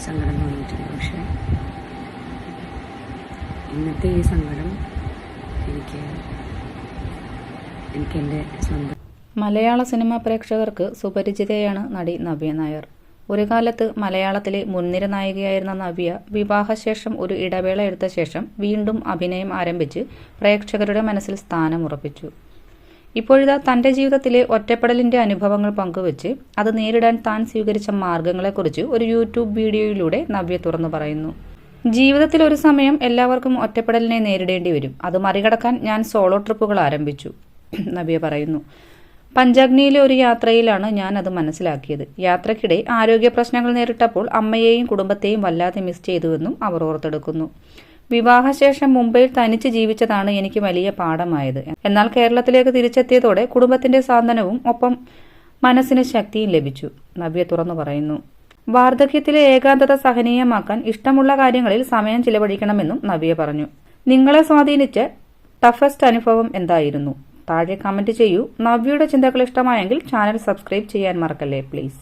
സങ്കടം തോന്നിയിട്ടില്ല. പക്ഷെ ഇന്നത്തെ ഈ സങ്കടം എനിക്ക് എൻ്റെ സ്വന്തം. മലയാള സിനിമാ പ്രേക്ഷകർക്ക് സുപരിചിതയാണ് നടി നവ്യ നായർ. ഒരു കാലത്ത് മലയാളത്തിലെ മുൻനിര നായികയായിരുന്ന നവ്യ വിവാഹശേഷം ഒരു ഇടവേള എടുത്ത ശേഷം വീണ്ടും അഭിനയം ആരംഭിച്ച് പ്രേക്ഷകരുടെ മനസ്സിൽ സ്ഥാനമുറപ്പിച്ചു. ഇപ്പോഴിതാ തന്റെ ജീവിതത്തിലെ ഒറ്റപ്പെടലിന്റെ അനുഭവങ്ങൾ പങ്കുവച്ച് അത് നേരിടാൻ താൻ സ്വീകരിച്ച മാർഗങ്ങളെക്കുറിച്ച് ഒരു യൂട്യൂബ് വീഡിയോയിലൂടെ നവ്യ തുറന്നു പറയുന്നു. ജീവിതത്തിൽ ഒരു സമയം എല്ലാവർക്കും ഒറ്റപ്പെടലിനെ നേരിടേണ്ടി വരും. അത് മറികടക്കാൻ ഞാൻ സോളോ ട്രിപ്പുകൾ ആരംഭിച്ചു, നവ്യ പറയുന്നു. പഞ്ചാഗ്നിയിലെ ഒരു യാത്രയിലാണ് ഞാൻ അത് മനസ്സിലാക്കിയത്. യാത്രക്കിടെ ആരോഗ്യ പ്രശ്നങ്ങൾ നേരിട്ടപ്പോൾ അമ്മയെയും കുടുംബത്തെയും വല്ലാതെ മിസ് ചെയ്തുവെന്നും അവർ ഓർത്തെടുക്കുന്നു. വിവാഹശേഷം മുംബൈയിൽ തനിച്ച് ജീവിച്ചതാണ് എനിക്ക് വലിയ പാഠമായത്. എന്നാൽ കേരളത്തിലേക്ക് തിരിച്ചെത്തിയതോടെ കുടുംബത്തിന്റെ സാന്ത്വനവും ഒപ്പം മനസ്സിന് ശക്തിയും ലഭിച്ചു, നവ്യ തുറന്നു പറയുന്നു. വാർദ്ധക്യത്തിലെ ഏകാന്തത സഹനീയമാക്കാൻ ഇഷ്ടമുള്ള കാര്യങ്ങളിൽ സമയം ചിലവഴിക്കണമെന്നും നവ്യ പറഞ്ഞു. നിങ്ങളെ സ്വാധീനിച്ച ടഫസ്റ്റ് അനുഭവം എന്തായിരുന്നു? താഴെ കമന്റ് ചെയ്യൂ. നവ്യയുടെ ചിന്തകൾ ഇഷ്ടമായെങ്കിൽ ചാനൽ സബ്സ്ക്രൈബ് ചെയ്യാൻ മറക്കല്ലേ പ്ലീസ്.